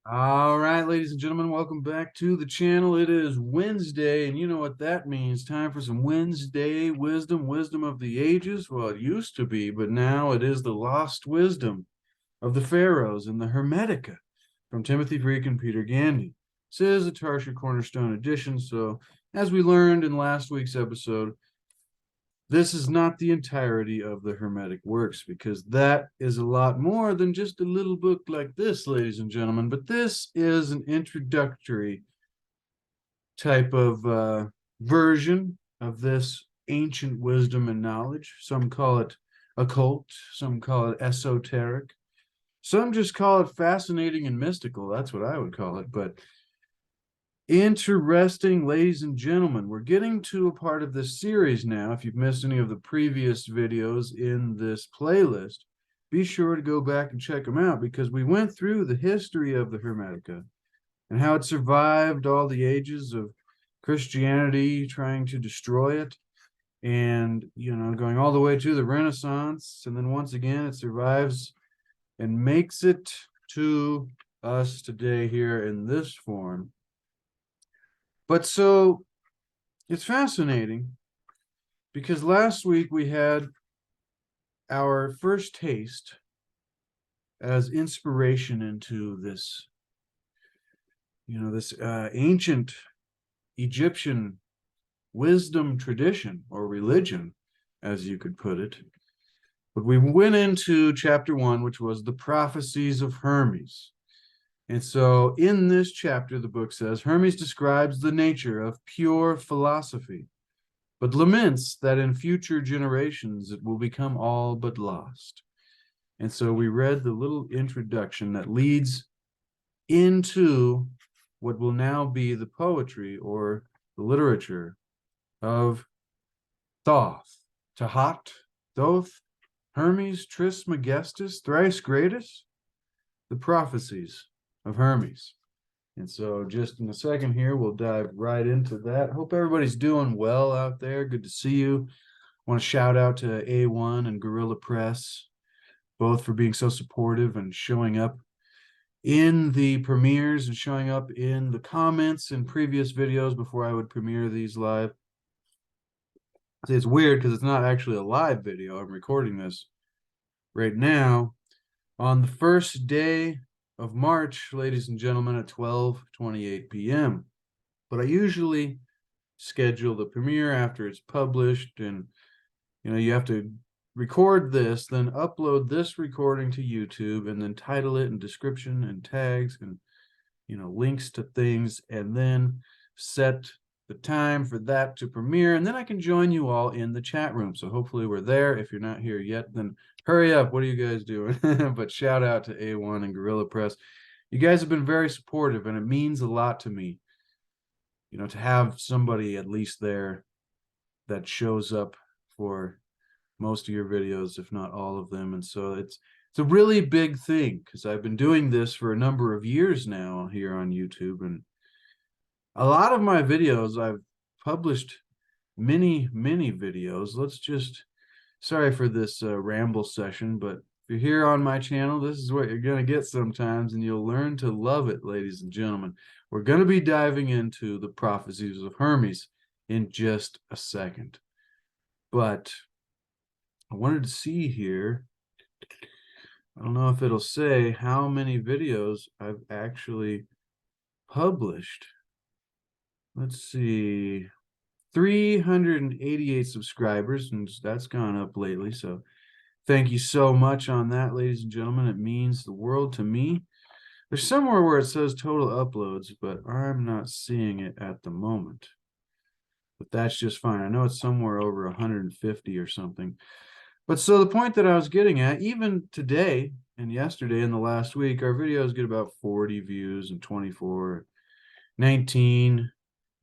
All right, ladies and gentlemen, welcome back to the channel. It is Wednesday, and you know what that means. Time for some Wednesday wisdom, wisdom of the ages. Well, it used to be, but now it is the lost wisdom of the Pharaohs in the Hermetica from Timothy Freke and Peter Gandy. This is a Tarsha Cornerstone edition, so as we learned in last week's episode, this is not the entirety of the Hermetic works, because that is a lot more than just a little book like this, ladies and gentlemen. But this is an introductory type of version of this ancient wisdom and knowledge. Some call it occult, some call it esoteric, some just call it fascinating and mystical. That's what I would call it. But interesting, ladies and gentlemen. We're getting to a part of this series now. If you've missed any of the previous videos in this playlist, be sure to go back and check them out, because we went through the history of the Hermetica and how it survived all the ages of Christianity trying to destroy it, and going all the way to the Renaissance, and then once again it survives and makes it to us today here in this form. But so it's fascinating, because last week we had our first taste as inspiration into this, this ancient Egyptian wisdom tradition, or religion, as you could put it. But we went into chapter 1, which was the Prophecies of Hermes. And so in this chapter, the book says, Hermes describes the nature of pure philosophy, but laments that in future generations it will become all but lost. And so we read the little introduction that leads into what will now be the poetry, or the literature, of Thoth, Tahat, Thoth, Hermes, Trismegistus, thrice greatest, the Prophecies of Hermes. And so just in a second here, we'll dive right into that. Hope everybody's doing well out there. Good to see you. I want to shout out to A1 and Guerrilla Press, both for being so supportive and showing up in the premieres and showing up in the comments in previous videos before I would premiere these live. See, it's weird because it's not actually a live video. I'm recording this right now on the first day of March, ladies and gentlemen, at 12:28 p.m. But I usually schedule the premiere after it's published, and you have to record this, then upload this recording to YouTube, and then title it and description and tags and links to things, and then set the time for that to premiere, and then I can join you all in the chat room. So hopefully we're there. If you're not here yet, then hurry up. What are you guys doing? But shout out to A1 and Guerrilla Press. You guys have been very supportive, and it means a lot to me, to have somebody at least there that shows up for most of your videos, if not all of them. And so it's a really big thing, because I've been doing this for a number of years now here on YouTube, and a lot of my videos, I've published many videos. Sorry for this ramble session, but if you're here on my channel, this is what you're going to get sometimes, and you'll learn to love it, ladies and gentlemen. We're going to be diving into the Prophecies of Hermes in just a second. But I wanted to see here, I don't know if it'll say how many videos I've actually published. Let's see, 388 subscribers, and that's gone up lately. So thank you so much on that, ladies and gentlemen. It means the world to me. There's somewhere where it says total uploads, but I'm not seeing it at the moment. But that's just fine. I know it's somewhere over 150 or something. But so the point that I was getting at, even today and yesterday and the last week, our videos get about 40 views and 24, 19,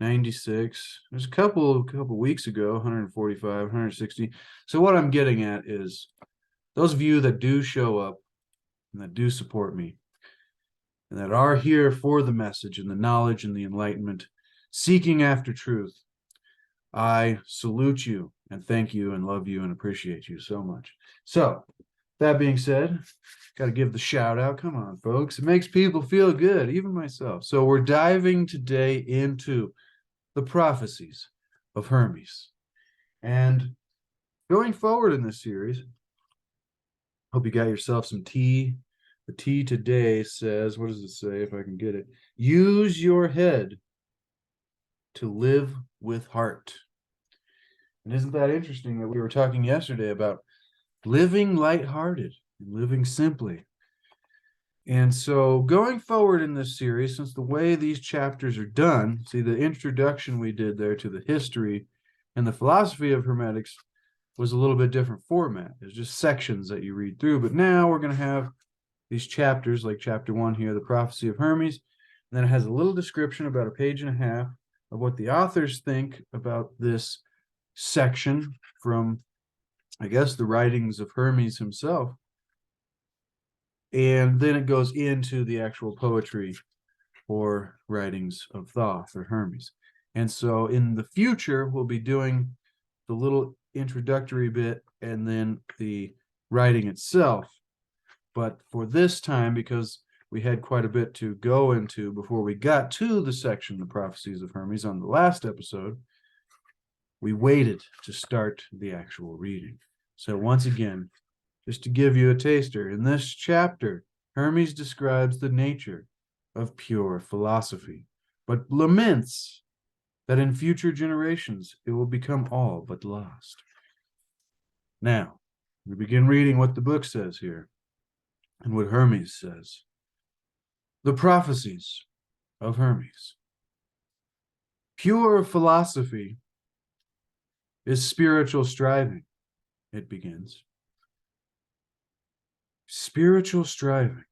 96. There's a couple weeks ago, 145, 160. So what I'm getting at is, those of you that do show up and that do support me and that are here for the message and the knowledge and the enlightenment, seeking after truth, I salute you and thank you and love you and appreciate you so much. So that being said, got to give the shout out. Come on, folks. It makes people feel good, even myself. So we're diving today into the prophecies of Hermes. And going forward in this series, hope you got yourself some tea. The tea today says, what does it say if I can get it? Use your head to live with heart. And isn't that interesting that we were talking yesterday about living lighthearted and living simply? And so going forward in this series, since the way these chapters are done, see the introduction we did there to the history and the philosophy of Hermetics was a little bit different format. There's just sections that you read through, but now we're going to have these chapters, like chapter 1 here, the Prophecy of Hermes, and then it has a little description about a page and a half of what the authors think about this section from, I guess, the writings of Hermes himself. And then it goes into the actual poetry or writings of Thoth or Hermes. And so in the future, we'll be doing the little introductory bit and then the writing itself. But for this time, because we had quite a bit to go into before we got to the section, the Prophecies of Hermes, on the last episode, we waited to start the actual reading. So once again, just to give you a taster, in this chapter, Hermes describes the nature of pure philosophy, but laments that in future generations it will become all but lost. Now, we begin reading what the book says here and what Hermes says. The Prophecies of Hermes. Pure philosophy is spiritual striving, it begins. Spiritual striving,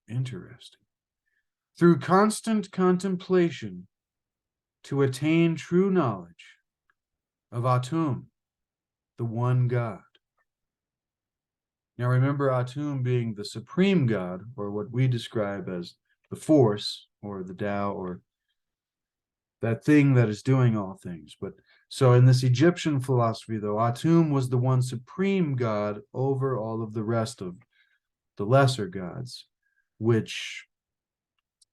interesting. Through constant contemplation to attain true knowledge of Atum, the one God. Now remember Atum being the supreme God, or what we describe as the force, or the Tao, or that thing that is doing all things. But so in this Egyptian philosophy, though, Atum was the one supreme God over all of the rest of the lesser gods, which,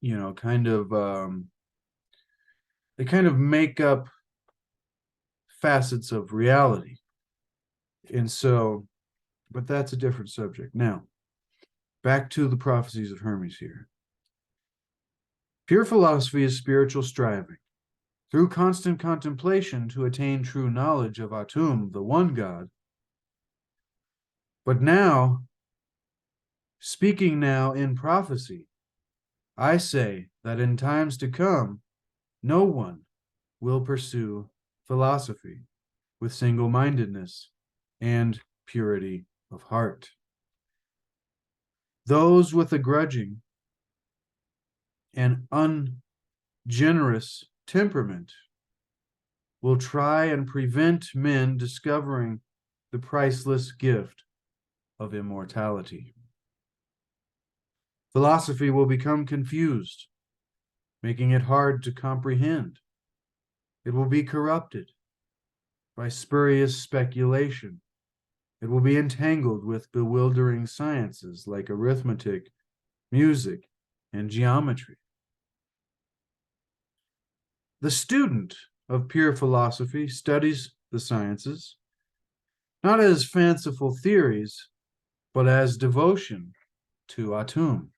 you know, they kind of make up facets of reality. And so, but that's a different subject. Now, back to the Prophecies of Hermes here. Pure philosophy is spiritual striving, through constant contemplation to attain true knowledge of Atum, the one God. But now, speaking now in prophecy, I say that in times to come, no one will pursue philosophy with single-mindedness and purity of heart. Those with a grudging and ungenerous temperament will try and prevent men discovering the priceless gift of immortality. Philosophy will become confused, making it hard to comprehend. It will be corrupted by spurious speculation. It will be entangled with bewildering sciences like arithmetic, music, and geometry. The student of pure philosophy studies the sciences, not as fanciful theories, but as devotion to Atum,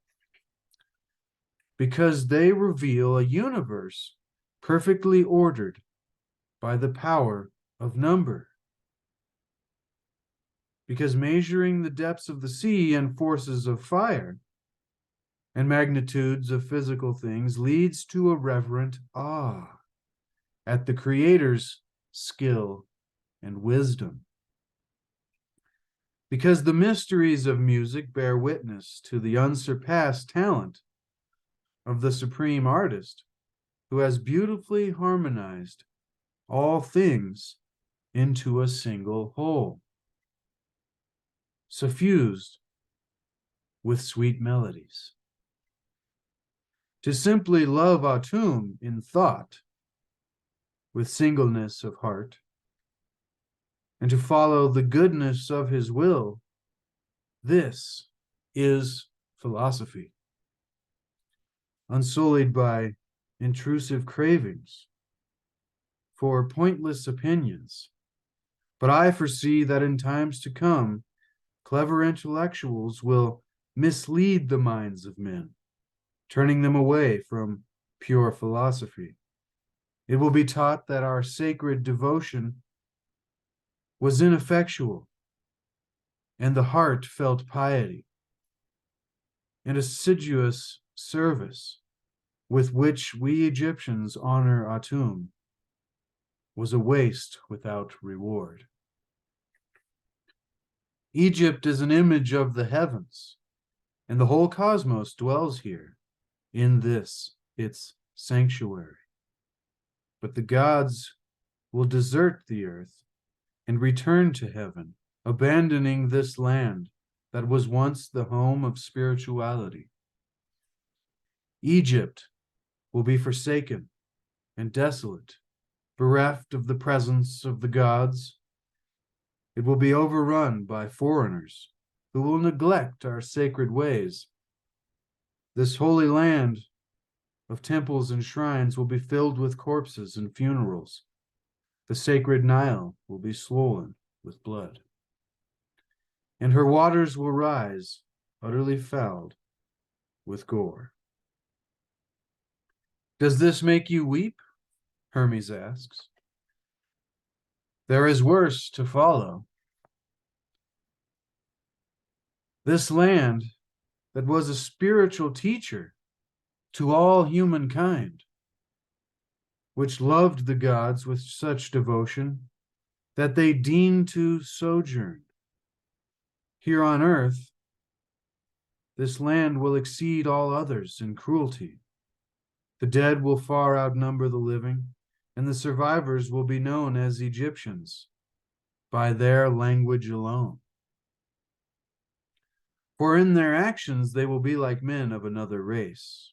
because they reveal a universe perfectly ordered by the power of number. Because measuring the depths of the sea and forces of fire and magnitudes of physical things leads to a reverent awe at the Creator's skill and wisdom. Because the mysteries of music bear witness to the unsurpassed talent of the supreme artist, who has beautifully harmonized all things into a single whole, suffused with sweet melodies. To simply love Atum in thought, with singleness of heart, and to follow the goodness of his will This is philosophy, unsullied by intrusive cravings for pointless opinions. But I foresee that in times to come, clever intellectuals will mislead the minds of men, turning them away from pure philosophy. It will be taught that our sacred devotion was ineffectual, and the heartfelt piety and assiduous service with which we Egyptians honor Atum was a waste without reward. Egypt is an image of the heavens, and the whole cosmos dwells here in this, its sanctuary. But the gods will desert the earth and return to heaven, abandoning this land that was once the home of spirituality. Egypt will be forsaken and desolate, bereft of the presence of the gods. It will be overrun by foreigners who will neglect our sacred ways. This holy land of temples and shrines will be filled with corpses and funerals. The sacred Nile will be swollen with blood, and her waters will rise, utterly fouled with gore. Does this make you weep? Hermes asks. There is worse to follow. This land that was a spiritual teacher to all humankind, which loved the gods with such devotion that they deemed to sojourn here on earth, this land will exceed all others in cruelty. The dead will far outnumber the living, and the survivors will be known as Egyptians by their language alone. For in their actions they will be like men of another race.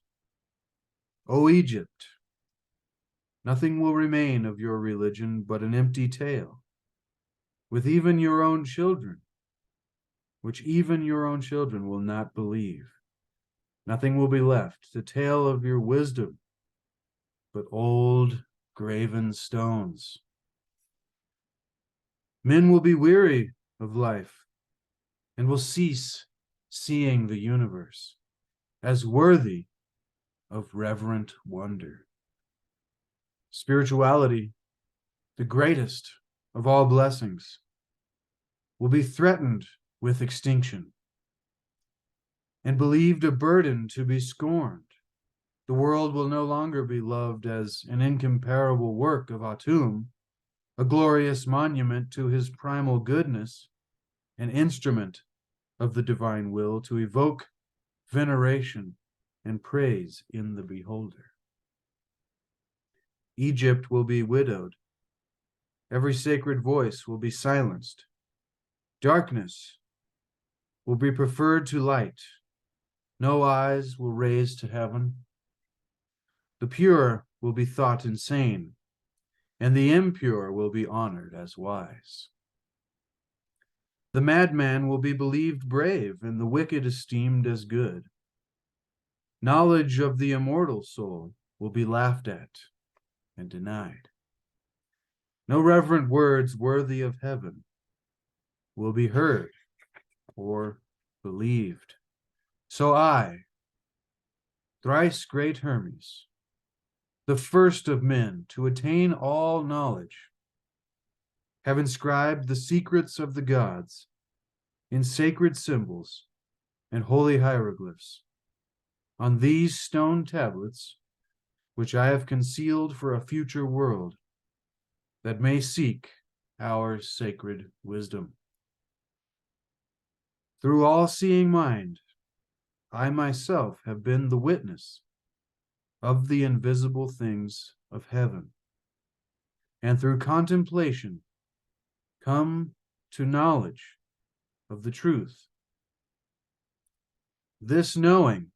O Egypt, nothing will remain of your religion but an empty tale, with even your own children, which even your own children will not believe. Nothing will be left to tell of your wisdom but old graven stones. Men will be weary of life and will cease seeing the universe as worthy of reverent wonder. Spirituality, the greatest of all blessings, will be threatened with extinction and believed a burden to be scorned. The world will no longer be loved as an incomparable work of Atum, a glorious monument to his primal goodness, an instrument of the divine will to evoke veneration and praise in the beholder. Egypt will be widowed. Every sacred voice will be silenced. Darkness will be preferred to light. No eyes will raise to heaven. The pure will be thought insane, and the impure will be honored as wise. The madman will be believed brave, and the wicked esteemed as good. Knowledge of the immortal soul will be laughed at and denied. No reverent words worthy of heaven will be heard or believed. So I, thrice great Hermes, the first of men to attain all knowledge, have inscribed the secrets of the gods in sacred symbols and holy hieroglyphs on these stone tablets, which I have concealed for a future world that may seek our sacred wisdom. Through all-seeing mind, I myself have been the witness of the invisible things of heaven, and through contemplation come to knowledge of the truth. This knowing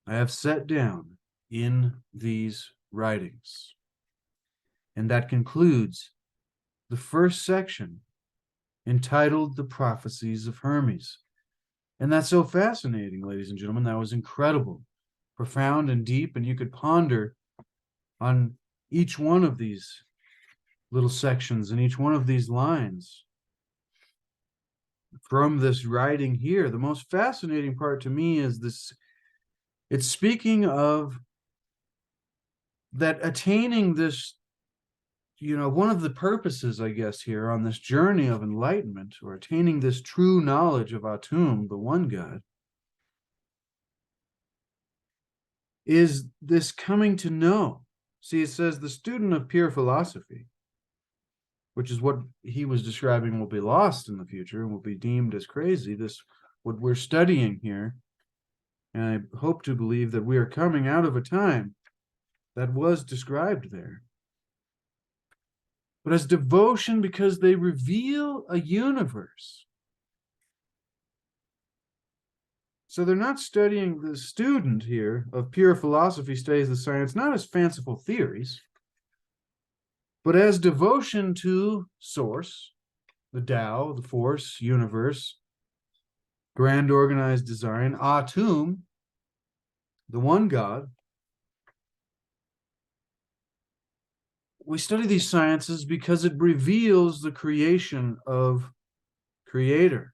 I have set down in these writings, and that concludes the first section entitled The Prophecies of Hermes. And that's so fascinating, ladies and gentlemen. That was incredible, profound and deep, and you could ponder on each one of these little sections and each one of these lines from this writing here. The most fascinating part to me is this. It's speaking of that attaining this, one of the purposes, I guess, here on this journey of enlightenment, or attaining this true knowledge of Atum, the one God, is this coming to know. See, it says the student of pure philosophy, which is what he was describing, will be lost in the future and will be deemed as crazy. This, what we're studying here, and I hope to believe that we are coming out of a time that was described there. But as devotion, because they reveal a universe. So they're not studying, the student here of pure philosophy studies the science not as fanciful theories, but as devotion to source, the Tao, the force, universe, grand organized design, Atum, the one God. We study these sciences because it reveals the creation of Creator.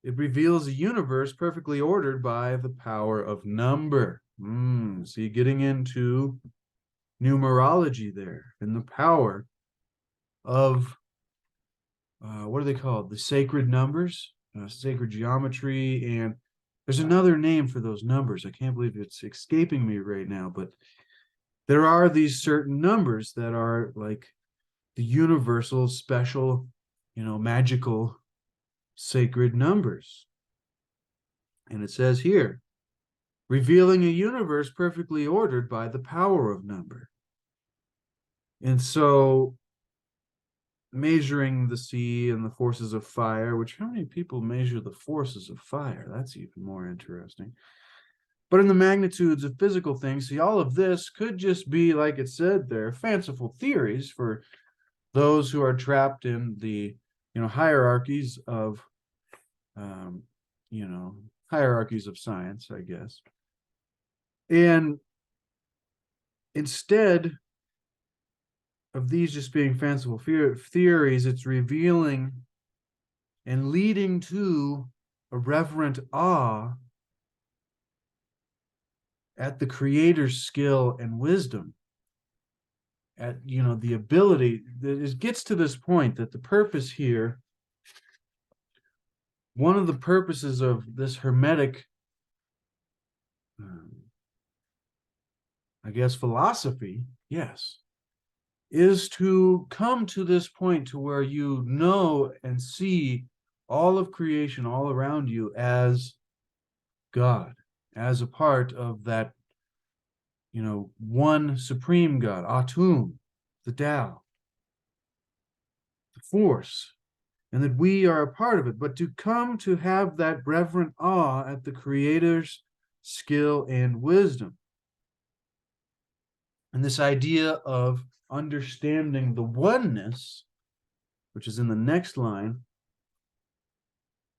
It reveals a universe perfectly ordered by the power of number. See, getting into numerology there and the power of, what are they called? The sacred numbers, sacred geometry. And there's another name for those numbers. I can't believe it's escaping me right now, but there are these certain numbers that are like the universal, special, magical, sacred numbers. And it says here, revealing a universe perfectly ordered by the power of number. And so measuring the sea and the forces of fire, which how many people measure the forces of fire? That's even more interesting. But in the magnitudes of physical things, see, all of this could just be, like it said there, fanciful theories for those who are trapped in the, hierarchies of, hierarchies of science, I guess. And instead of these just being fanciful theories, it's revealing and leading to a reverent awe at the Creator's skill and wisdom, at the ability that it gets to this point that the purpose here, one of the purposes of this Hermetic, I guess, philosophy, yes, is to come to this point to where you know and see all of creation all around you as God, as a part of that, one supreme God, Atum, the Tao, the force, and that we are a part of it. But to come to have that reverent awe at the Creator's skill and wisdom. And this idea of understanding the oneness, which is in the next line.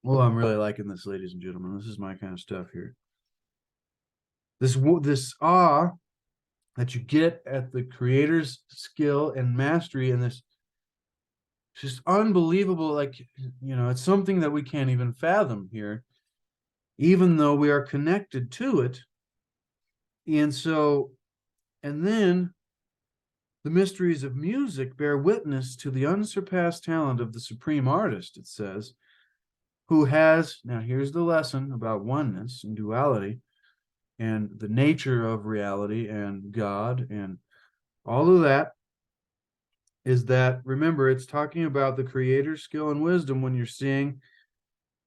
Well, I'm really liking this, ladies and gentlemen. This is my kind of stuff here. This awe that you get at the Creator's skill and mastery, and this just unbelievable, like, it's something that we can't even fathom here, even though we are connected to it. And so, and then the mysteries of music bear witness to the unsurpassed talent of the supreme artist, it says, who has, now here's the lesson about oneness and duality and the nature of reality and God and all of that, is that, remember, it's talking about the Creator's skill and wisdom when you're seeing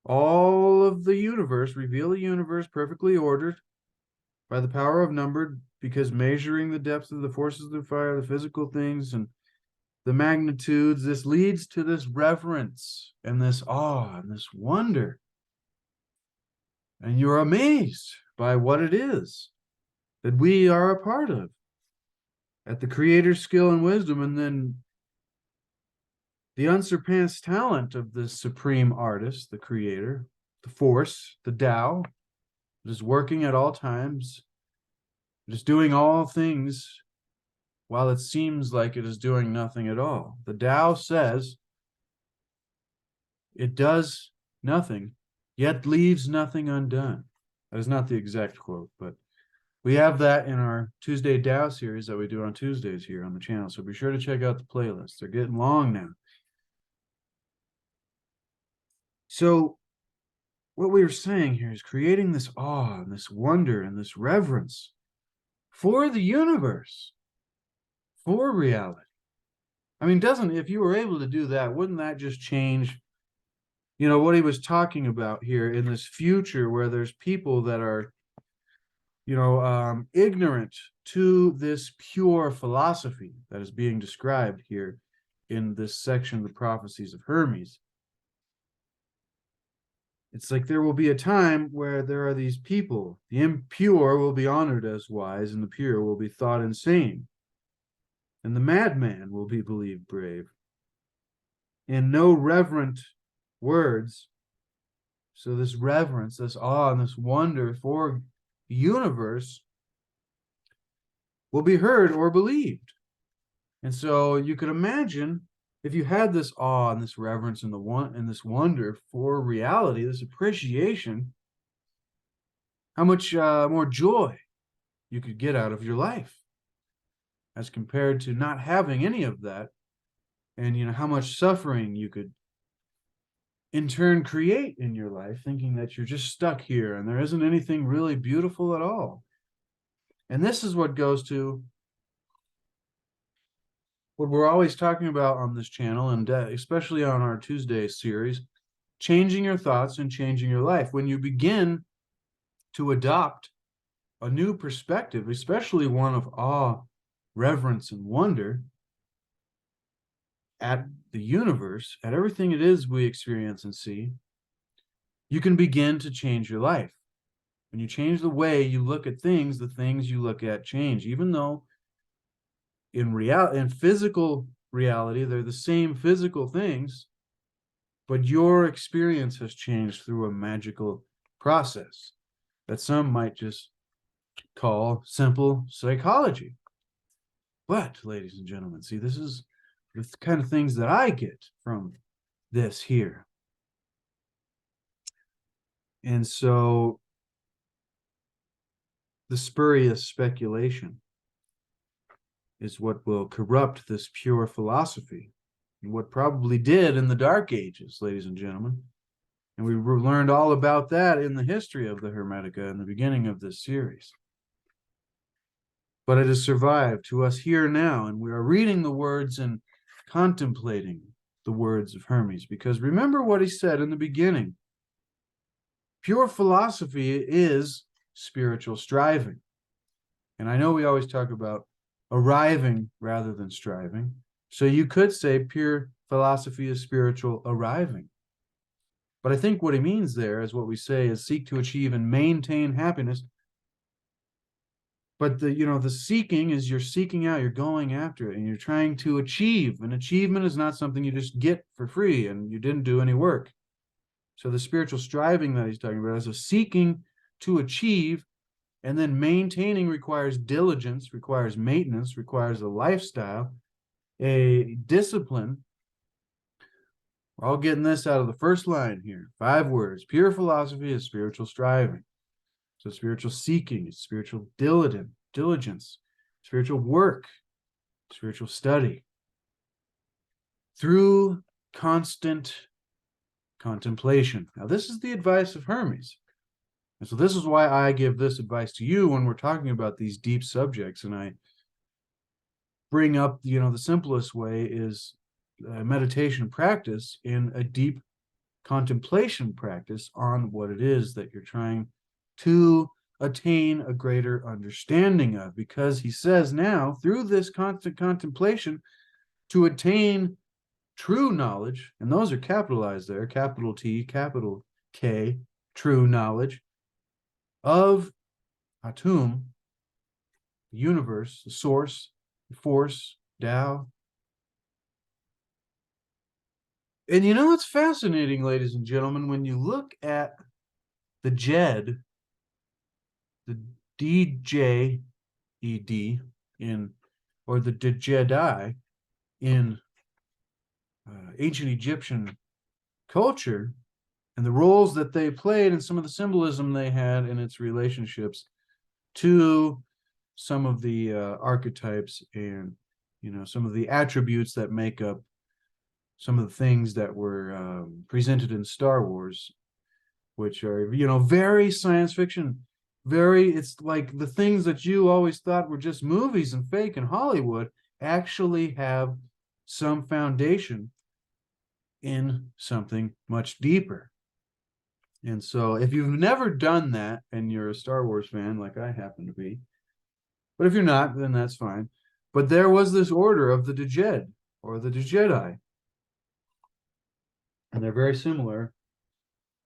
all of the universe, reveal a universe perfectly ordered by the power of number, because measuring the depths of the forces of the fire, the physical things, and the magnitudes, this leads to this reverence and this awe and this wonder. And you're amazed by what it is that we are a part of at the Creator's skill and wisdom. And then The unsurpassed talent of this supreme artist, the creator, the force, the Tao, that is working at all times, it is doing all things while it seems like it is doing nothing at all. The Tao says it does nothing, yet leaves nothing undone. That is not the exact quote, but we have that in our Tuesday Tao series that we do on Tuesdays here on the channel. So be sure to check out the playlists. They're getting long now. So what we were saying here is creating this awe and this wonder and this reverence for the universe, for reality. I mean, if you were able to do that, wouldn't that just change, what he was talking about here in this future where there's people that are, ignorant to this pure philosophy that is being described here in this section, the Prophecies of Hermes. It's like there will be a time where there are these people. The impure will be honored as wise, and the pure will be thought insane. And the madman will be believed brave. And no reverent words. So this reverence, this awe, and this wonder for the universe will be heard or believed. And so you could imagine if you had this awe and this reverence and this wonder for reality, this appreciation, how much more joy you could get out of your life as compared to not having any of that, and how much suffering you could in turn create in your life, thinking that you're just stuck here and there isn't anything really beautiful at all. And this is what goes to what we're always talking about on this channel, and especially on our Tuesday series, changing your thoughts and changing your life. When you begin to adopt a new perspective, especially one of awe, reverence, and wonder at the universe, at everything it is we experience and see, you can begin to change your life. When you change the way you look at things, the things you look at change, even though in physical reality, they're the same physical things, but your experience has changed through a magical process that some might just call simple psychology. But, ladies and gentlemen, see, this is the kind of things that I get from this here. And so the spurious speculation is what will corrupt this pure philosophy, and what probably did in the Dark Ages, ladies and gentlemen. And we learned all about that in the history of the Hermetica in the beginning of this series. But it has survived to us here now, and we are reading the words and contemplating the words of Hermes, because remember what he said in the beginning. Pure philosophy is spiritual striving. And I know we always talk about arriving rather than striving. So you could say pure philosophy is spiritual arriving. But I think what he means there is what we say is seek to achieve and maintain happiness. But the seeking is you're seeking out, you're going after it, and you're trying to achieve. And achievement is not something you just get for free and you didn't do any work. So the spiritual striving that he's talking about is a seeking to achieve, and then maintaining requires diligence, requires maintenance, requires a lifestyle, a discipline. We're all getting this out of the first line here. 5 words. Pure philosophy is spiritual striving. So spiritual seeking is spiritual diligence, spiritual work, spiritual study. Through constant contemplation. Now, this is the advice of Hermes. And so this is why I give this advice to you when we're talking about these deep subjects. And I bring up, the simplest way is meditation practice in a deep contemplation practice on what it is that you're trying to attain a greater understanding of. Because he says now, through this constant contemplation, to attain true knowledge, and those are capitalized there, capital T, capital K, true knowledge of Atum, the universe, the source, the force, Tao. And you know what's fascinating, ladies and gentlemen, when you look at the Jed, the DJED in, or the Jedi in ancient Egyptian culture, and the roles that they played and some of the symbolism they had in its relationships to some of the archetypes and some of the attributes that make up some of the things that were presented in Star Wars, which are very science fiction, it's like the things that you always thought were just movies and fake in Hollywood actually have some foundation in something much deeper. And so if you've never done that and you're a Star Wars fan like I happen to be, but if you're not, then that's fine. But there was this order of the Djed or the Jedi, and they're very similar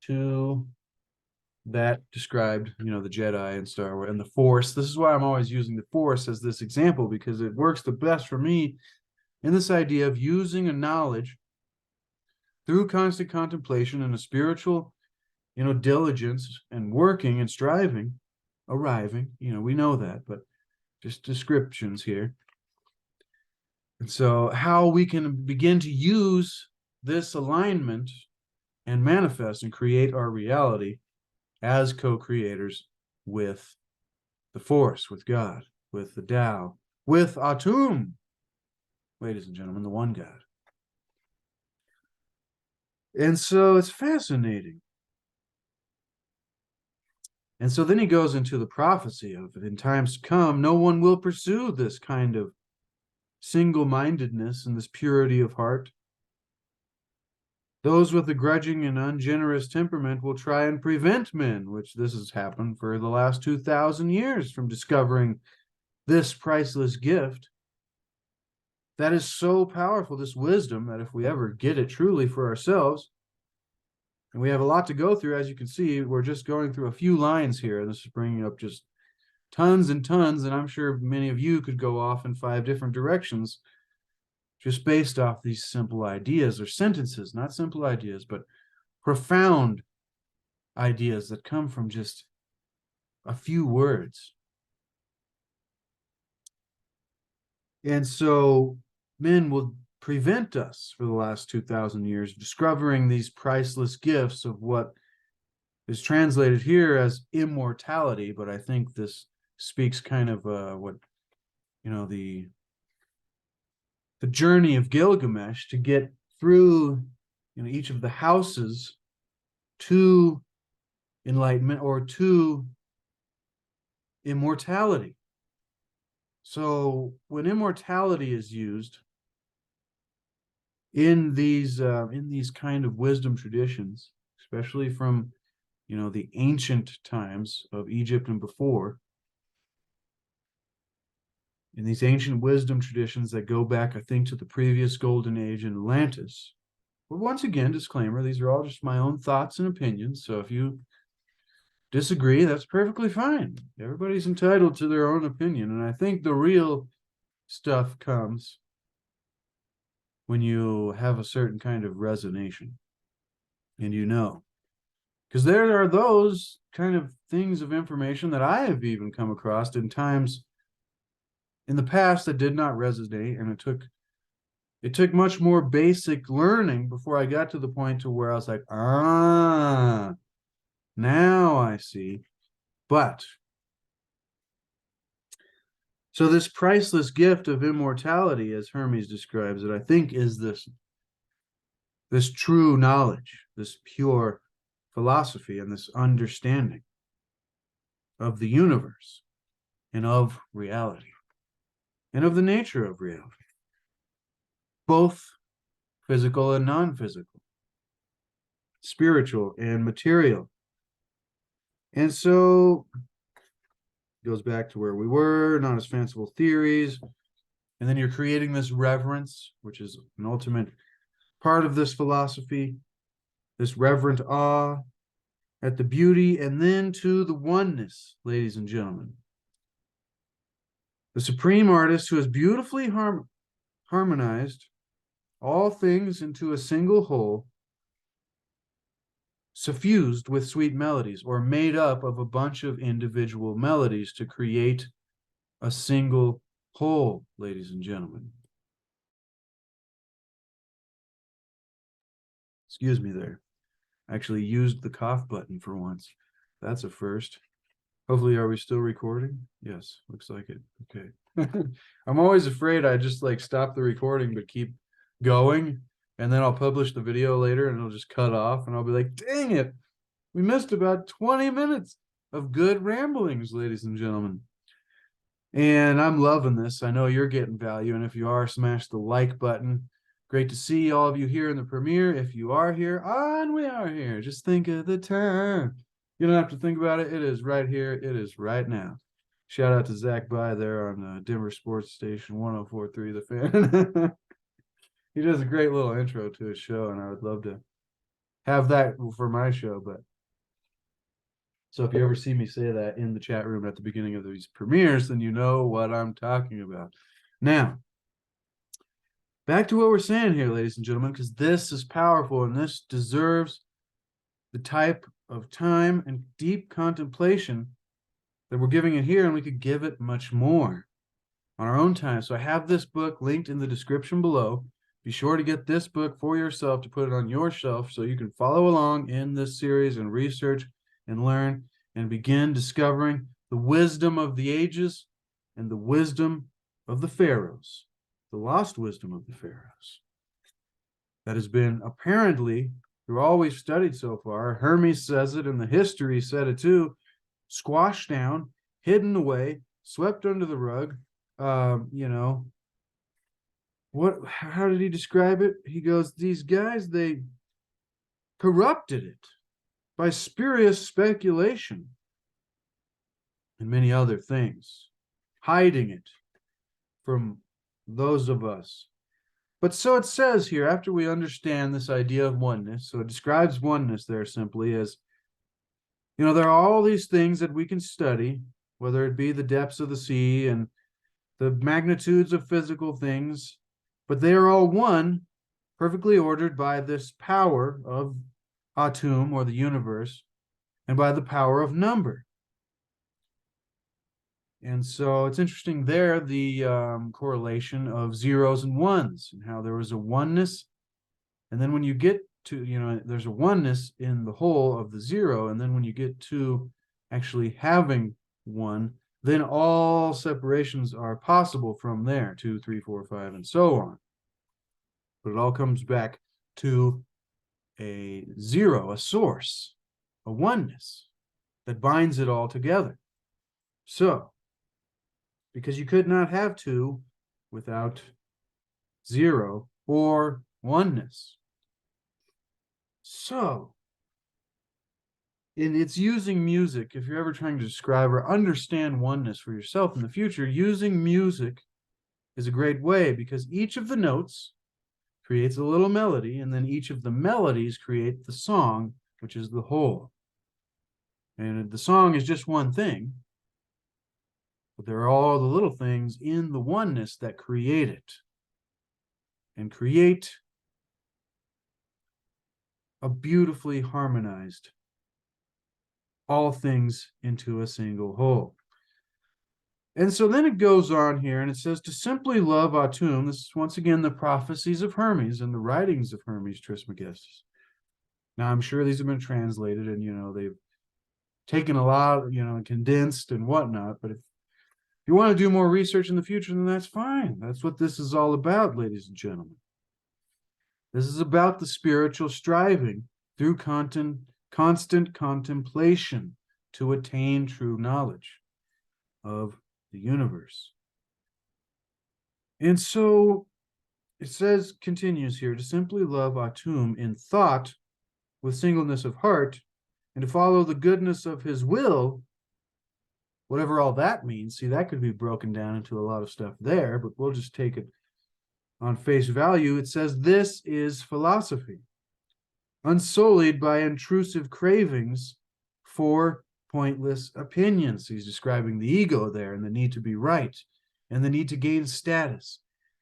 to that described, the Jedi and Star Wars and the Force. This is why I'm always using the Force as this example, because it works the best for me in this idea of using a knowledge through constant contemplation and a spiritual, diligence and working and striving, arriving, we know that, but just descriptions here. And so how we can begin to use this alignment and manifest and create our reality as co-creators with the Force, with God, with the Tao, with Atum, ladies and gentlemen, the one God. And so it's fascinating. And so then he goes into the prophecy of it. In times to come, no one will pursue this kind of single-mindedness and this purity of heart. Those with a grudging and ungenerous temperament will try and prevent men, which this has happened for the last 2,000 years, from discovering this priceless gift that is so powerful, this wisdom, that if we ever get it truly for ourselves, and we have a lot to go through, as you can see, we're just going through a few lines here, and this is bringing up just tons and tons, and I'm sure many of you could go off in 5 different directions just based off these simple ideas or sentences, not simple ideas, but profound ideas that come from just a few words. And so men will prevent us for the last 2,000 years discovering these priceless gifts of what is translated here as immortality, but I think this speaks kind of what the journey of Gilgamesh to get through each of the houses to enlightenment or to immortality. So when immortality is used in these kind of wisdom traditions, especially from the ancient times of Egypt and before, in these ancient wisdom traditions that go back, I think, to the previous golden age in Atlantis. But once again, disclaimer, these are all just my own thoughts and opinions. So if you disagree, that's perfectly fine. Everybody's entitled to their own opinion. And I think the real stuff comes when you have a certain kind of resonance, and because there are those kind of things of information that I have even come across in times in the past that did not resonate, and it took much more basic learning before I got to the point to where I was like, now I see. But so this priceless gift of immortality, as Hermes describes it, I think is this true knowledge, this pure philosophy, and this understanding of the universe and of reality and of the nature of reality, both physical and non-physical, spiritual and material. And so it goes back to where we were, not as fanciful theories. And then you're creating this reverence, which is an ultimate part of this philosophy, this reverent awe at the beauty, and then to the oneness, ladies and gentlemen. The supreme artist who has beautifully harmonized all things into a single whole, suffused with sweet melodies, or made up of a bunch of individual melodies to create a single whole, ladies and gentlemen. Excuse me there. I actually used the cough button for once. That's a first. Hopefully, are we still recording? Yes, looks like it. Okay. I'm always afraid I just like stop the recording but keep going, and then I'll publish the video later and it'll just cut off and I'll be like, dang it, we missed about 20 minutes of good ramblings, ladies and gentlemen. And I'm loving this. I know you're getting value, and if you are, smash the like button. Great to see all of you here in the premiere. If you are here, and we are here, just think of the time. You don't have to think about it. It is right here. It is right now. Shout out to Zach By there on Denver Sports Station 104.3 The Fan. He does a great little intro to his show, and I would love to have that for my show. But so if you ever see me say that in the chat room at the beginning of these premieres, then you know what I'm talking about. Now, back to what we're saying here, ladies and gentlemen, because this is powerful and this deserves the type of time and deep contemplation that we're giving it here, and we could give it much more on our own time. So I have this book linked in the description below. Be sure to get this book for yourself to put it on your shelf so you can follow along in this series and research and learn and begin discovering the wisdom of the ages and the wisdom of the Pharaohs, the lost wisdom of the Pharaohs. That has been apparently, through all we've studied so far, Hermes says it and the history said it too, squashed down, hidden away, swept under the rug. How did he describe it? He goes, these guys, they corrupted it by spurious speculation and many other things, hiding it from those of us. But so it says here, after we understand this idea of oneness, so it describes oneness there simply as, there are all these things that we can study, whether it be the depths of the sea and the magnitudes of physical things, but they are all one, perfectly ordered by this power of Atum, or the universe, and by the power of number. And so it's interesting there, the correlation of zeros and ones, and how there was a oneness. And then when you get to, there's a oneness in the whole of the zero. And then when you get to actually having one, then all separations are possible from there, 2, 3, 4, 5, and so on. But it all comes back to a zero, a source, a oneness that binds it all together. So, because you could not have two without zero or oneness. So, it's using music, if you're ever trying to describe or understand oneness for yourself in the future, using music is a great way, because each of the notes creates a little melody, and then each of the melodies create the song, which is the whole. And the song is just one thing, but there are all the little things in the oneness that create it and create a beautifully harmonized all things into a single whole. And so then it goes on here and it says, to simply love Atum. This is once again the Prophecies of Hermes and the writings of Hermes Trismegistus. Now I'm sure these have been translated and they've taken a lot, and condensed and whatnot. But if you want to do more research in the future, then that's fine. That's what this is all about, ladies and gentlemen. This is about the spiritual striving through constant contemplation to attain true knowledge of the universe. And so it says, continues here, to simply love Atum in thought with singleness of heart, and to follow the goodness of his will, whatever all that means. See, that could be broken down into a lot of stuff there, but we'll just take it on face value. It says, this is philosophy, unsullied by intrusive cravings for pointless opinions. He's describing the ego there and the need to be right and the need to gain status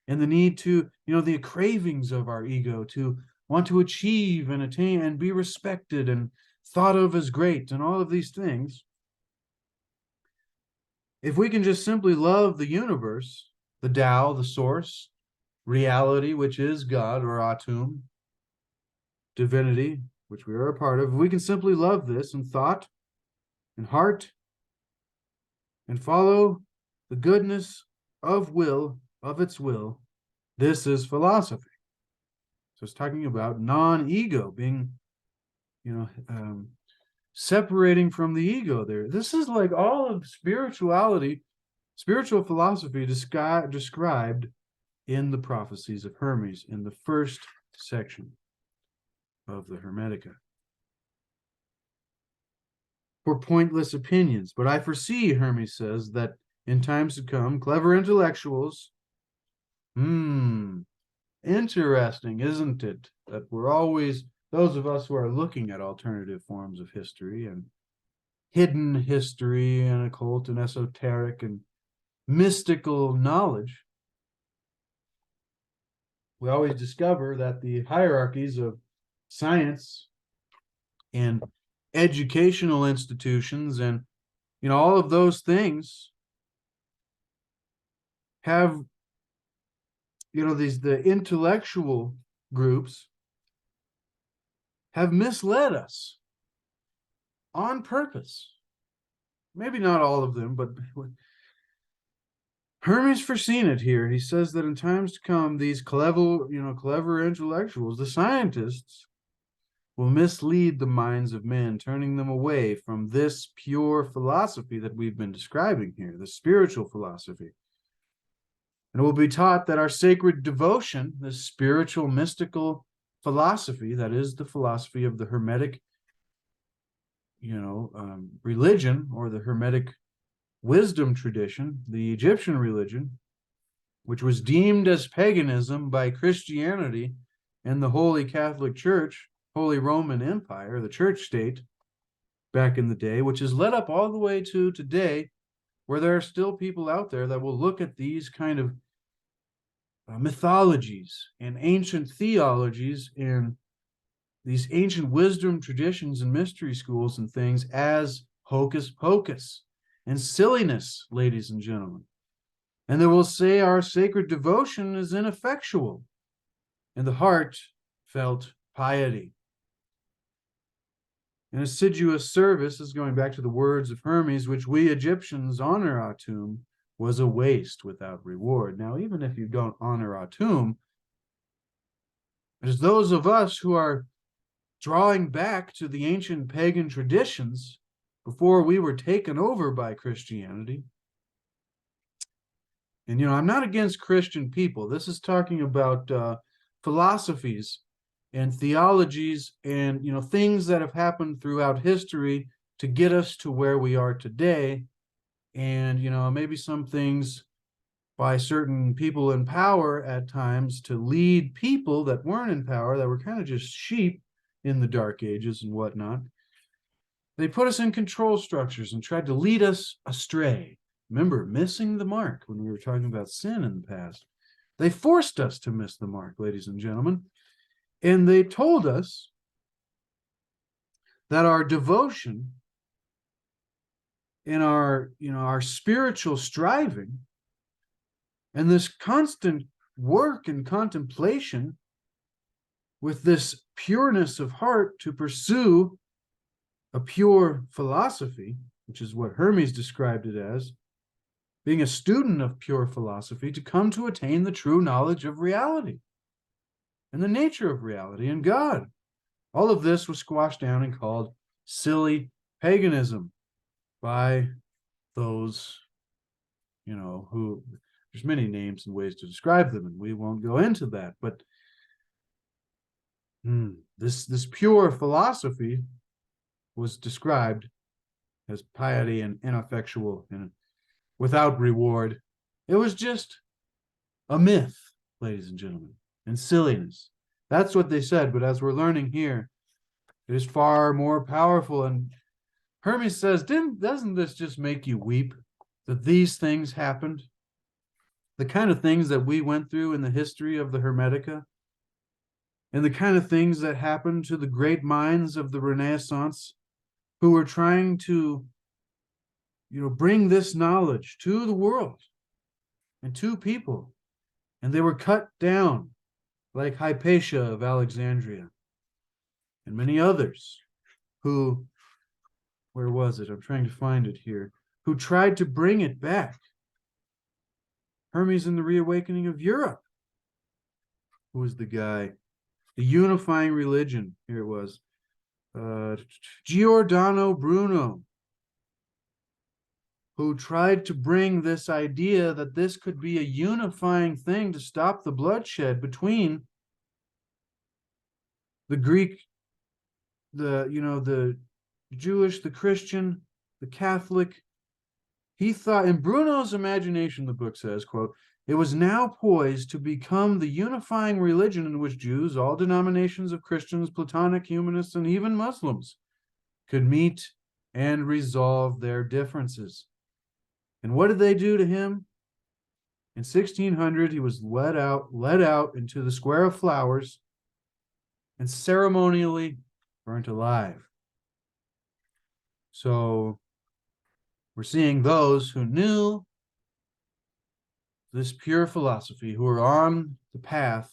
and the need to, the cravings of our ego to want to achieve and attain and be respected and thought of as great and all of these things. If we can just simply love the universe, the Tao, the source, reality, which is God or Atum, divinity, which we are a part of, if we can simply love this in thought and heart and follow the goodness of its will, this is philosophy. So it's talking about non-ego, being, separating from the ego there. This is like all of spirituality, spiritual philosophy described in the Prophecies of Hermes in the first section of the Hermetica. For pointless opinions. But I foresee, Hermes says, that in times to come, clever intellectuals, interesting, isn't it? That we're always, those of us who are looking at alternative forms of history and hidden history and occult and esoteric and mystical knowledge, we always discover that the hierarchies of science and educational institutions and all of those things have the intellectual groups have misled us on purpose. Maybe not all of them, but Hermes foreseen it here. He says that in times to come, these clever intellectuals, the scientists, will mislead the minds of men, turning them away from this pure philosophy that we've been describing here, the spiritual philosophy. And it will be taught that our sacred devotion, this spiritual, mystical philosophy, that is the philosophy of the Hermetic, religion, or the Hermetic wisdom tradition, the Egyptian religion, which was deemed as paganism by Christianity and the Holy Catholic Church, Holy Roman Empire, the church state, back in the day, which is led up all the way to today, where there are still people out there that will look at these kind of mythologies and ancient theologies and these ancient wisdom traditions and mystery schools and things as hocus pocus and silliness, ladies and gentlemen. And they will say our sacred devotion is ineffectual and the heartfelt piety. An assiduous service is going back to the words of Hermes, which we Egyptians honor Atum, was a waste without reward. Now, even if you don't honor Atum, there's those of us who are drawing back to the ancient pagan traditions before we were taken over by Christianity. And, I'm not against Christian people. This is talking about philosophies and theologies and, things that have happened throughout history to get us to where we are today. And, maybe some things by certain people in power at times to lead people that weren't in power, that were kind of just sheep in the Dark Ages and whatnot. They put us in control structures and tried to lead us astray. Remember, missing the mark when we were talking about sin in the past. They forced us to miss the mark, ladies and gentlemen. And they told us that our devotion and our spiritual striving and this constant work and contemplation with this pureness of heart to pursue a pure philosophy, which is what Hermes described it as, being a student of pure philosophy to come to attain the true knowledge of reality and the nature of reality and God. All of this was squashed down and called silly paganism by those, who, there's many names and ways to describe them, and we won't go into that, but this pure philosophy was described as piety and ineffectual and without reward. It was just a myth, ladies and gentlemen, and silliness. That's what they said, but as we're learning here, it is far more powerful. And Hermes says, doesn't this just make you weep that these things happened? the kind of things that we went through in the history of the Hermetica, and the kind of things that happened to the great minds of the Renaissance who were trying to, bring this knowledge to the world and to people. And they were cut down, like Hypatia of Alexandria and many others who, where was it? I'm trying to find it here, who tried to bring it back. Hermes and the Reawakening of Europe. Who was the guy? The unifying religion. Here it was. Giordano Bruno, who tried to bring this idea that this could be a unifying thing to stop the bloodshed between the Greek, the Jewish, the Christian, the Catholic. He thought, in Bruno's imagination, the book says, quote, it was now poised to become the unifying religion in which Jews, all denominations of Christians, Platonic humanists, and even Muslims could meet and resolve their differences. And what did they do to him? In 1600, he was led out into the Square of Flowers and ceremonially burnt alive. So we're seeing those who knew this pure philosophy, who are on the path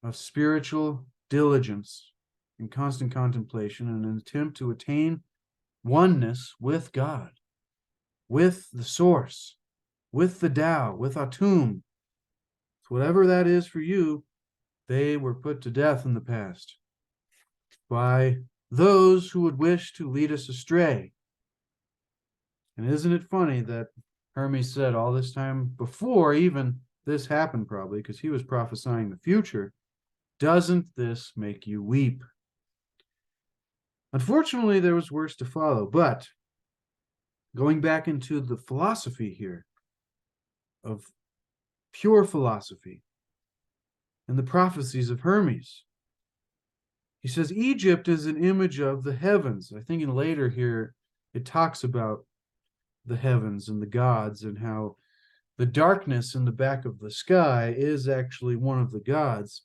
of spiritual diligence and constant contemplation in an attempt to attain oneness with God, with the source, with the Tao, with Atum. Whatever that is for you, they were put to death in the past by those who would wish to lead us astray. And isn't it funny that Hermes said all this time before even this happened, probably because he was prophesying the future, doesn't this make you weep? Unfortunately, there was worse to follow, but going back into the philosophy here of pure philosophy and the prophecies of Hermes, he says Egypt is an image of the heavens. I think in later here it talks about the heavens and the gods and how the darkness in the back of the sky is actually one of the gods,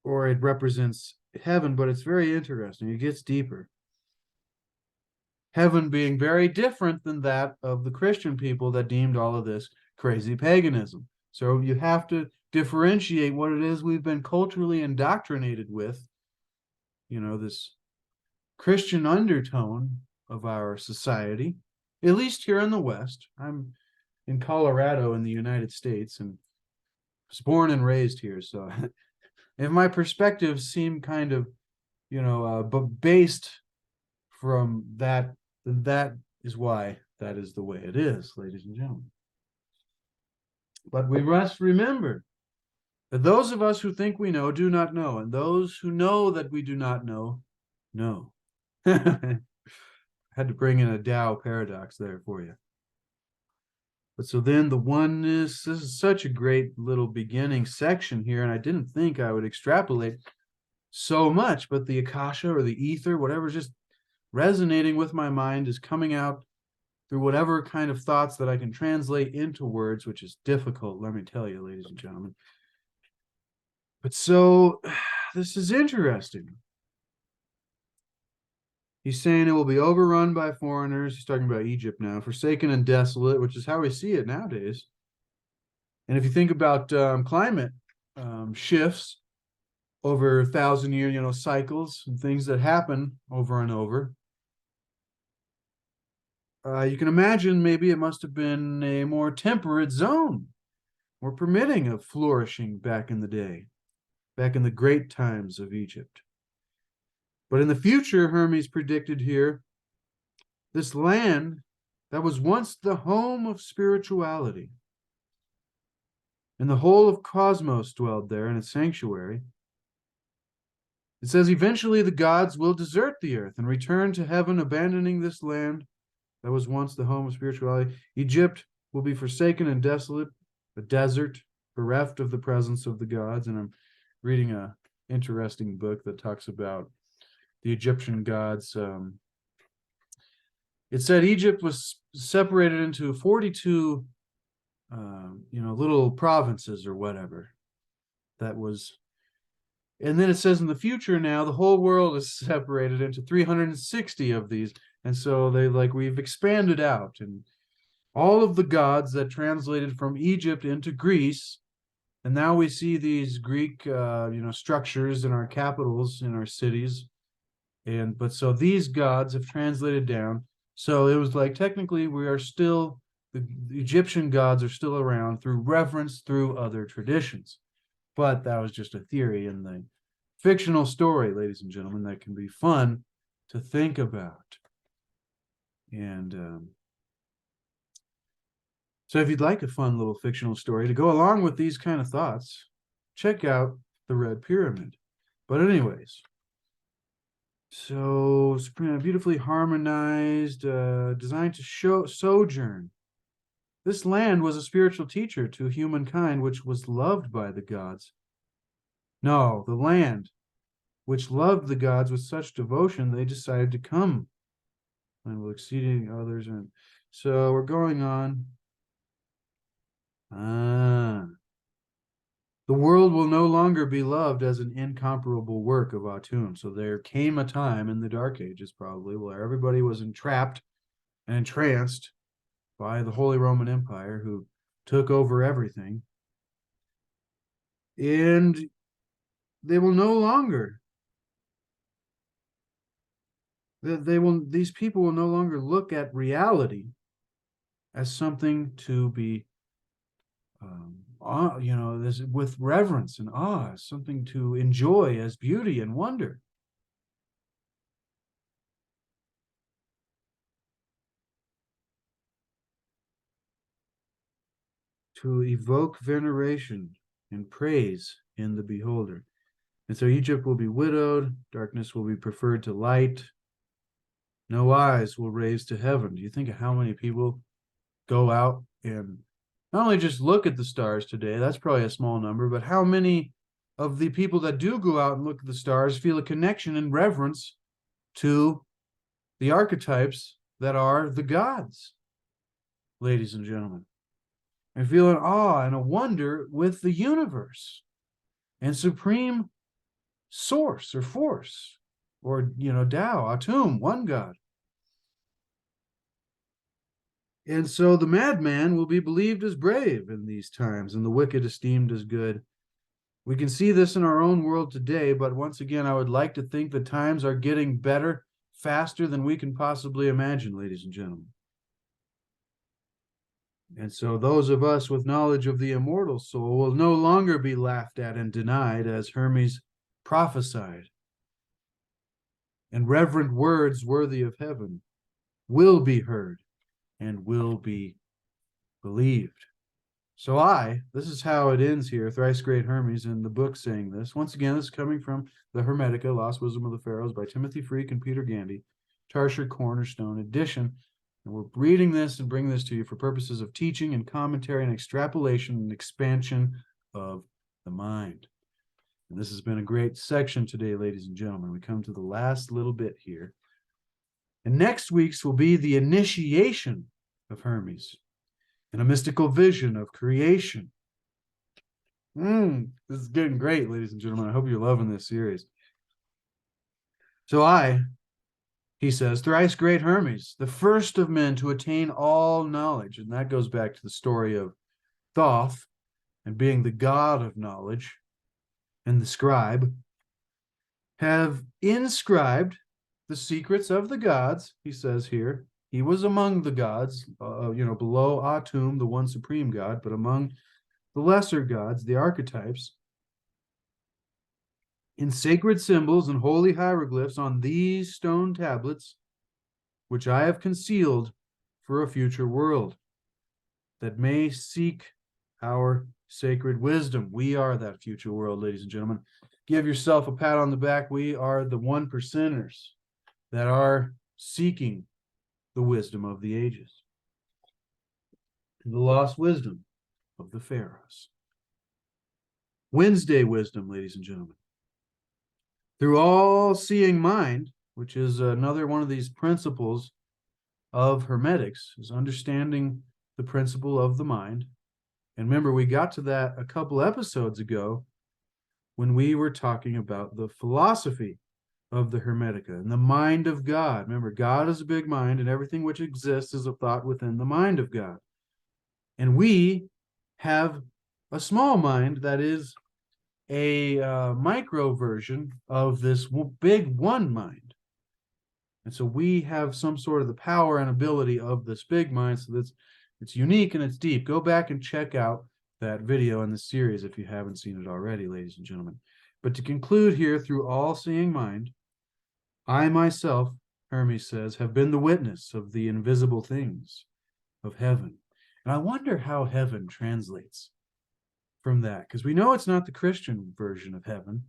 or it represents heaven, but it's very interesting. It gets deeper. Heaven being very different than that of the Christian people that deemed all of this crazy paganism. So you have to differentiate what it is we've been culturally indoctrinated with, this Christian undertone of our society, at least here in the West. I'm in Colorado in the United States and was born and raised here. So if my perspectives seem kind of, based from that, then that is why that is the way it is, ladies and gentlemen. But we must remember that those of us who think we know do not know, and those who know that we do not know, know. Had to bring in a Tao paradox there for you. But so then the oneness, this is such a great little beginning section here, and I didn't think I would extrapolate so much, but the Akasha or the ether, whatever's just resonating with my mind is coming out through whatever kind of thoughts that I can translate into words, which is difficult, let me tell you, ladies and gentlemen. But so this is interesting. He's saying it will be overrun by foreigners. He's talking about Egypt now, forsaken and desolate, which is how we see it nowadays. And if you think about climate shifts over 1,000-year, cycles and things that happen over and over, you can imagine maybe it must have been a more temperate zone, more permitting of flourishing back in the day, back in the great times of Egypt. But in the future, Hermes predicted here, this land that was once the home of spirituality, and the whole of cosmos dwelled there in its sanctuary. It says eventually the gods will desert the earth and return to heaven, abandoning this land that was once the home of spirituality. Egypt will be forsaken and desolate, a desert, bereft of the presence of the gods. And I'm reading an interesting book that talks about the Egyptian gods. It said Egypt was separated into 42 little provinces or whatever. That was, and then it says in the future now the whole world is separated into 360 of these, and so we've expanded out, and all of the gods that translated from Egypt into Greece, and now we see these Greek structures in our capitals, in our cities, but so these gods have translated down. So it was like technically we are still, the Egyptian gods are still around through reverence through other traditions. But that was just a theory in the fictional story, ladies and gentlemen, that can be fun to think about. And so if you'd like a fun little fictional story to go along with these kind of thoughts, check out The Red Pyramid. But anyways, so beautifully harmonized, designed to sojourn. This land was a spiritual teacher to humankind, which was loved by the gods. No, the land, which loved the gods with such devotion, they decided to come and will exceeding others. And so we're going on. The world will no longer be loved as an incomparable work of Atum. So there came a time in the Dark Ages, probably, where everybody was entrapped and entranced by the Holy Roman Empire, who took over everything. And they will no longer, these people will no longer look at reality as something to be with reverence and awe, something to enjoy as beauty and wonder. To evoke veneration and praise in the beholder. And so Egypt will be widowed, darkness will be preferred to light, no eyes will raise to heaven. Do you think of how many people go out and not only just look at the stars today, that's probably a small number, but how many of the people that do go out and look at the stars feel a connection and reverence to the archetypes that are the gods, ladies and gentlemen, and feel an awe and a wonder with the universe and supreme source or force, or Tao, Atum, one God. And so the madman will be believed as brave in these times, and the wicked esteemed as good. We can see this in our own world today, but once again, I would like to think the times are getting better faster than we can possibly imagine, ladies and gentlemen. And so those of us with knowledge of the immortal soul will no longer be laughed at and denied, as Hermes prophesied. And reverent words worthy of heaven will be heard and will be believed. So this is how it ends here, thrice great Hermes in the book saying this. Once again, this is coming from the Hermetica, Lost Wisdom of the Pharaohs by Timothy Freke and Peter Gandy, Tarsher Cornerstone edition. And we're reading this and bringing this to you for purposes of teaching and commentary and extrapolation and expansion of the mind. And this has been a great section today, ladies and gentlemen. We come to the last little bit here. And next week's will be the initiation of Hermes and a mystical vision of creation. This is getting great, ladies and gentlemen. I hope you're loving this series. So he says, thrice great Hermes, the first of men to attain all knowledge. And that goes back to the story of Thoth and being the god of knowledge and the scribe, have inscribed the secrets of the gods, he says here. He was among the gods, below Atum, the one supreme god, but among the lesser gods, the archetypes, in sacred symbols and holy hieroglyphs on these stone tablets, which I have concealed for a future world that may seek our sacred wisdom. We are that future world, ladies and gentlemen. Give yourself a pat on the back. We are the 1%ers that are seeking the wisdom of the ages, the lost wisdom of the Pharaohs. Wednesday wisdom, ladies and gentlemen. Through all-seeing mind, which is another one of these principles of Hermetics, is understanding the principle of the mind. And remember, we got to that a couple episodes ago when we were talking about the philosophy of the Hermetica and the mind of God. Remember, God is a big mind, and everything which exists is a thought within the mind of God. And we have a small mind that is a micro version of this big one mind. And so we have some sort of the power and ability of this big mind. So that's it's unique and it's deep. Go back and check out that video in the series if you haven't seen it already, ladies and gentlemen. But to conclude here, through all-seeing mind, I myself, Hermes says, have been the witness of the invisible things of heaven. And I wonder how heaven translates from that, because we know it's not the Christian version of heaven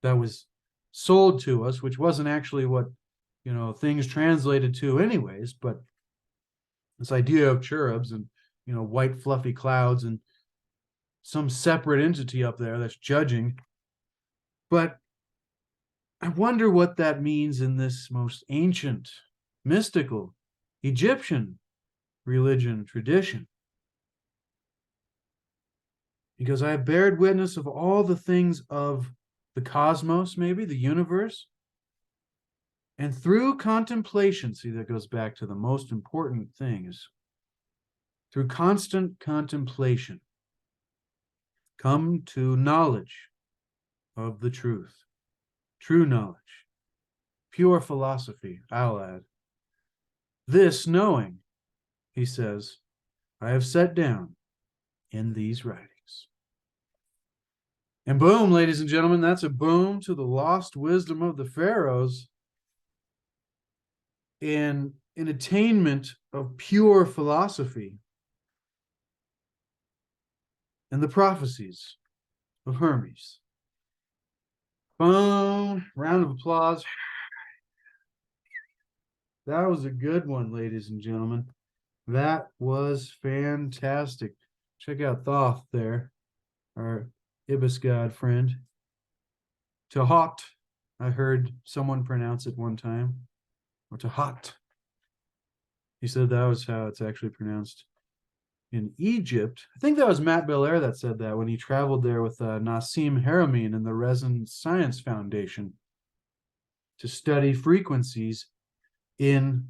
that was sold to us, which wasn't actually what, things translated to anyways, but this idea of cherubs and, white fluffy clouds and some separate entity up there that's judging. But I wonder what that means in this most ancient, mystical Egyptian religion tradition. Because I have bared witness of all the things of the cosmos, maybe the universe. And through contemplation, see, that goes back to the most important thing is through constant contemplation, come to knowledge of the truth, true knowledge, pure philosophy, I'll add. This knowing, he says, I have set down in these writings. And boom, ladies and gentlemen, that's a boom to the lost wisdom of the Pharaohs in an attainment of pure philosophy and the prophecies of Hermes. Boom, round of applause. That was a good one, ladies and gentlemen. That was fantastic. Check out Thoth there, our Ibis God friend. Tahat, I heard someone pronounce it one time, or Tahat. He said that was how it's actually pronounced in Egypt. I think that was Matt Belair that said that when he traveled there with Nassim Haramein and the Resin Science Foundation to study frequencies in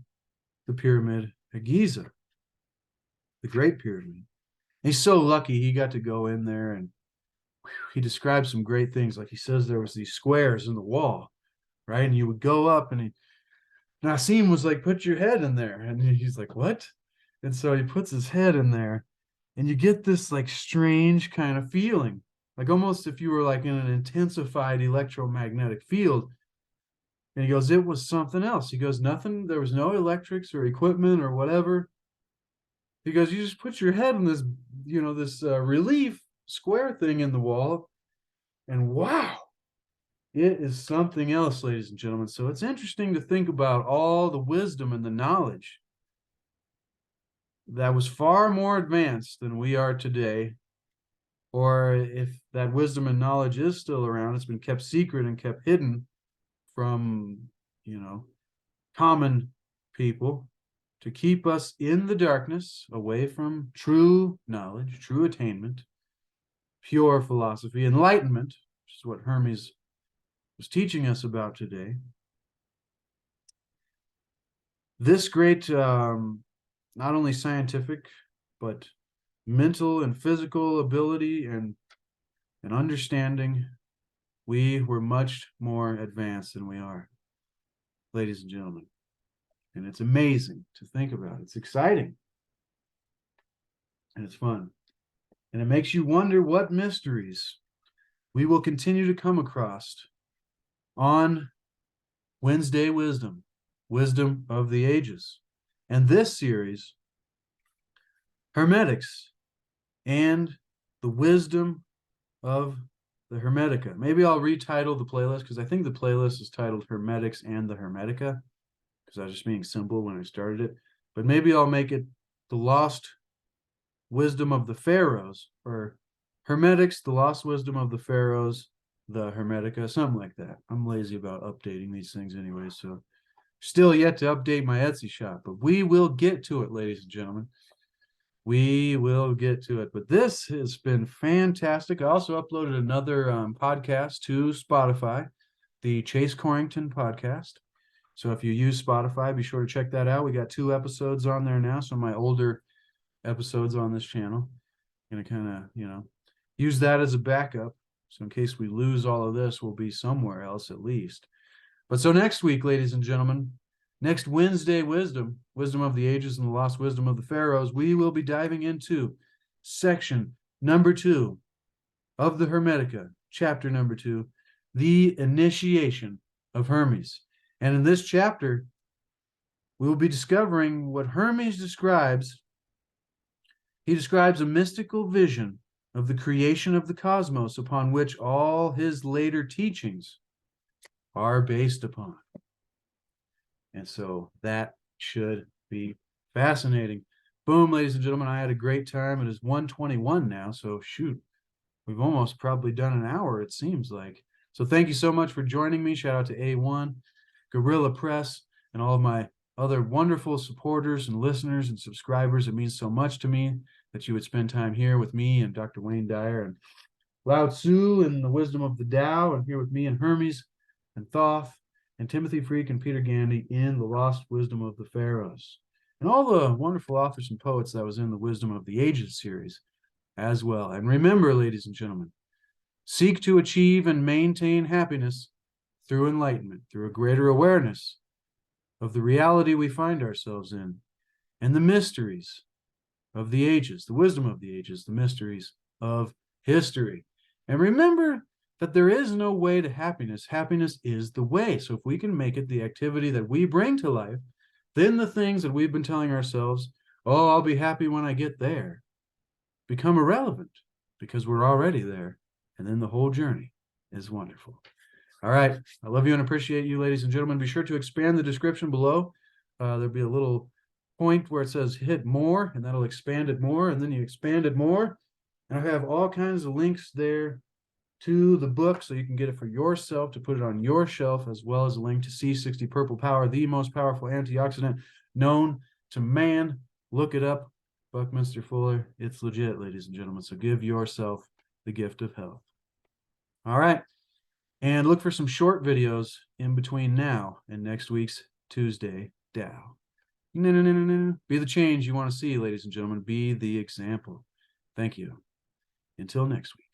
the pyramid of Giza, the Great Pyramid. And he's so lucky he got to go in there, and he describes some great things. Like he says there was these squares in the wall, right? And you would go up, and Nassim was like, put your head in there. And he's like, what? And so he puts his head in there, and you get this like strange kind of feeling, like almost if you were like in an intensified electromagnetic field. And he goes, it was something else. He goes, nothing, there was no electrics or equipment or whatever. He goes, you just put your head in this, this relief square thing in the wall, and wow, it is something else, ladies and gentlemen. So it's interesting to think about all the wisdom and the knowledge that was far more advanced than we are today. Or if that wisdom and knowledge is still around, it's been kept secret and kept hidden from, common people to keep us in the darkness, away from true knowledge, true attainment, pure philosophy, enlightenment, which is what Hermes was teaching us about today. This great, not only scientific, but mental and physical ability and understanding, we were much more advanced than we are, ladies and gentlemen. And it's amazing to think about. It's exciting. And it's fun. And it makes you wonder what mysteries we will continue to come across on Wednesday Wisdom, Wisdom of the Ages. And this series, Hermetics and the Wisdom of the Hermetica. Maybe I'll retitle the playlist, because I think the playlist is titled Hermetics and the Hermetica, because I was just being simple when I started it. But maybe I'll make it the Lost Wisdom of the Pharaohs, or Hermetics, the Lost Wisdom of the Pharaohs, the Hermetica, something like that. I'm lazy about updating these things anyway, so still yet to update my Etsy shop, but we will get to it, ladies and gentlemen. We will get to it. But this has been fantastic. I also uploaded another podcast to Spotify, the Chase Corrington podcast. So if you use Spotify, be sure to check that out. We got 2 episodes on there now. So my older episodes on this channel. I'm gonna kind of, use that as a backup. So in case we lose all of this, we'll be somewhere else at least. But so next week, ladies and gentlemen, next Wednesday wisdom of the ages and the lost wisdom of the Pharaohs, we will be diving into section number 2 of the Hermetica, chapter number 2, the initiation of Hermes. And in this chapter, we will be discovering what Hermes describes. He describes a mystical vision of the creation of the cosmos upon which all his later teachings are based upon. And so that should be fascinating. Boom, ladies and gentlemen, I had a great time. It is 1:21 now, so shoot, we've almost probably done an hour, it seems like. So thank you so much for joining me. Shout out to A1, Guerrilla Press, and all of my other wonderful supporters and listeners and subscribers. It means so much to me that you would spend time here with me and Dr. Wayne Dyer and Lao Tzu and the wisdom of the Tao, and here with me and Hermes and Thoth and Timothy Freke and Peter Gandy in the Lost Wisdom of the Pharaohs, and all the wonderful authors and poets that was in the Wisdom of the Ages series as well. And remember, ladies and gentlemen, seek to achieve and maintain happiness through enlightenment, through a greater awareness of the reality we find ourselves in and the mysteries of the ages, the wisdom of the ages, the mysteries of history. And remember that there is no way to happiness. Happiness is the way. So if we can make it the activity that we bring to life, then the things that we've been telling ourselves, oh, I'll be happy when I get there, become irrelevant because we're already there. And then the whole journey is wonderful. All right. I love you and appreciate you, ladies and gentlemen. Be sure to expand the description below. There'll be a little point where it says hit more, and that'll expand it more. And then you expand it more. And I have all kinds of links there to the book so you can get it for yourself to put it on your shelf, as well as a link to C60 Purple Power, the most powerful antioxidant known to man. Look it up, Buckminster Fuller. It's legit, ladies and gentlemen. So give yourself the gift of health. All right. And look for some short videos in between now and next week's Tuesday Tao. Be the change you want to see, ladies and gentlemen. Be the example. Thank you. Until next week.